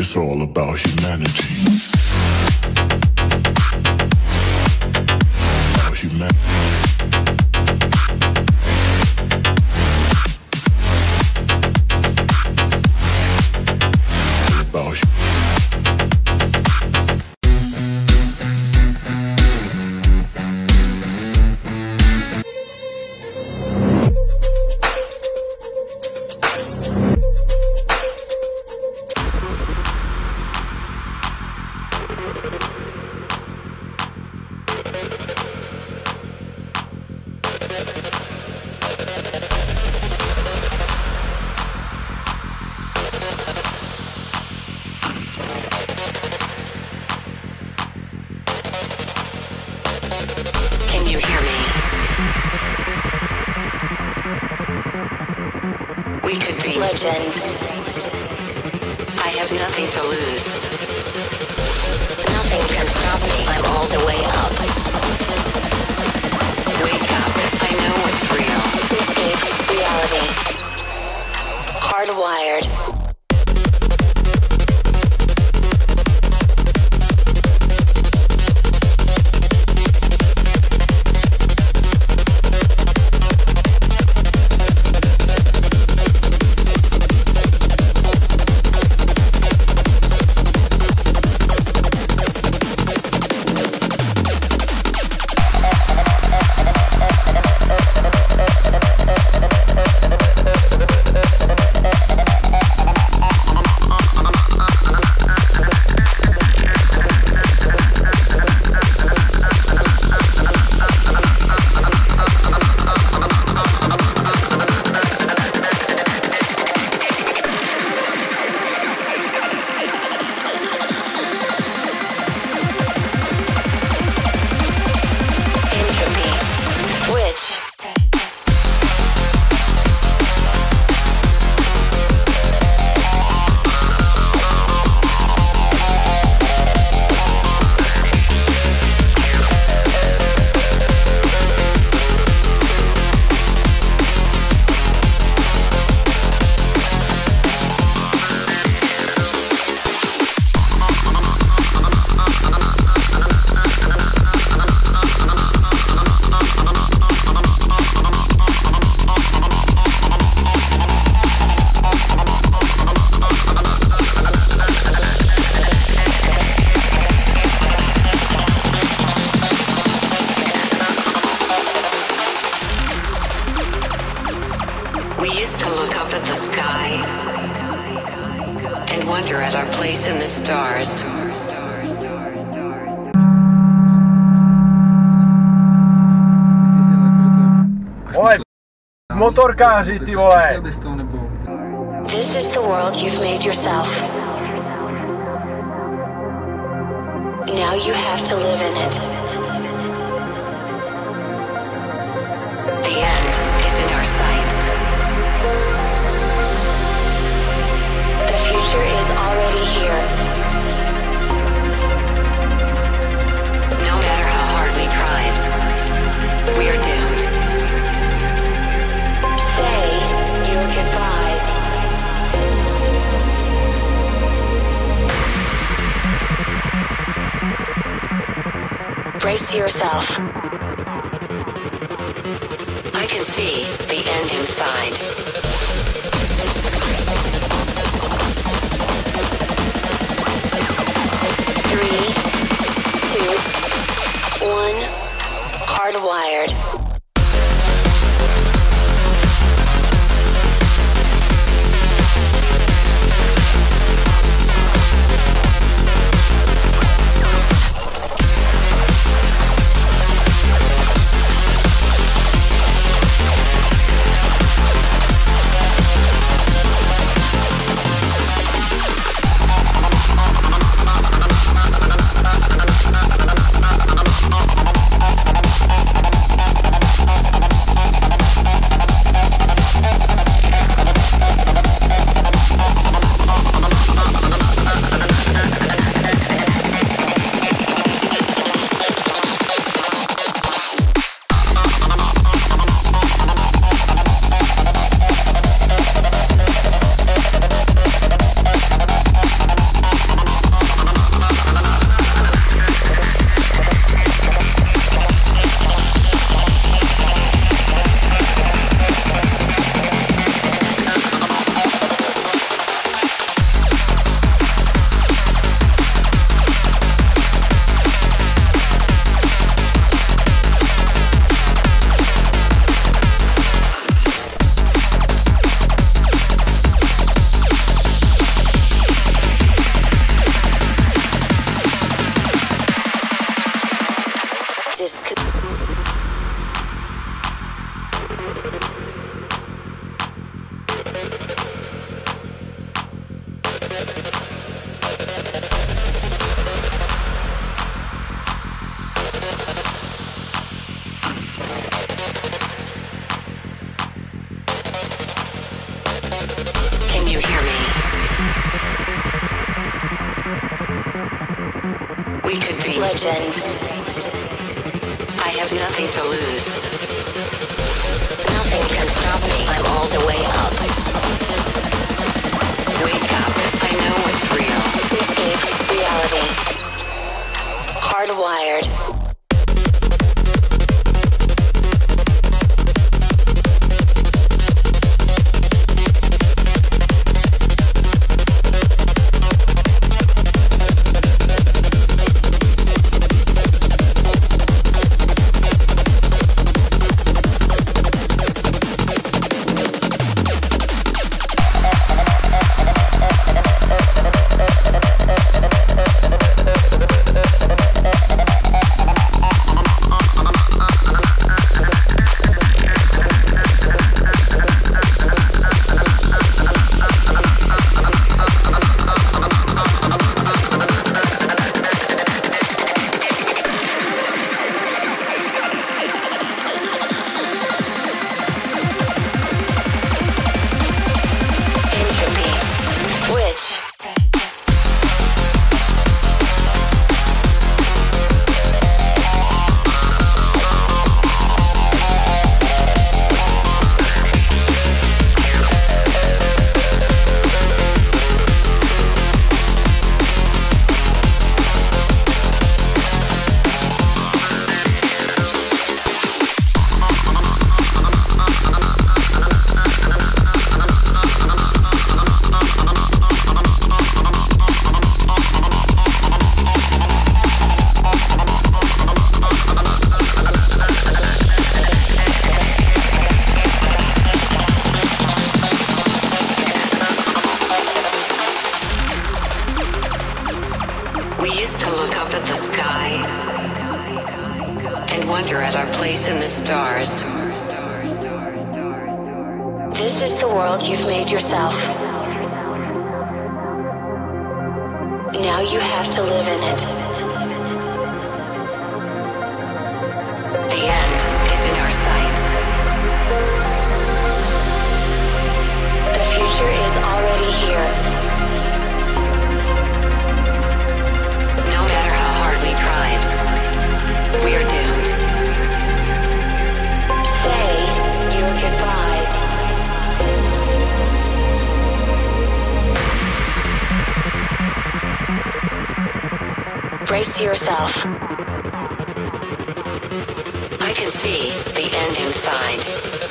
It's all about humanity. About humanity. Legend. I have nothing to lose. Nothing can stop me. I'm all the way up. Wake up. I know what's real. Escape reality. Hardwired. Motorkáři, ty vole! This is the world you've made yourself. Now you have to live in it. The end is in our sights. The future is already here. No matter how hard we tried, we are doomed. Say your goodbyes. Brace yourself. I can see the end inside. Three, two, one. Hardwired. Legend. I have nothing to lose. Nothing can stop me. I'm all the way up. Wake up. I know what's real. Escape reality. Hardwired. This is the world you've made yourself. Now you have to live in it. The end is in our sights. The future is already here. No matter how hard we tried, we are doomed. Say your goodbyes. Brace yourself. I can see the end inside.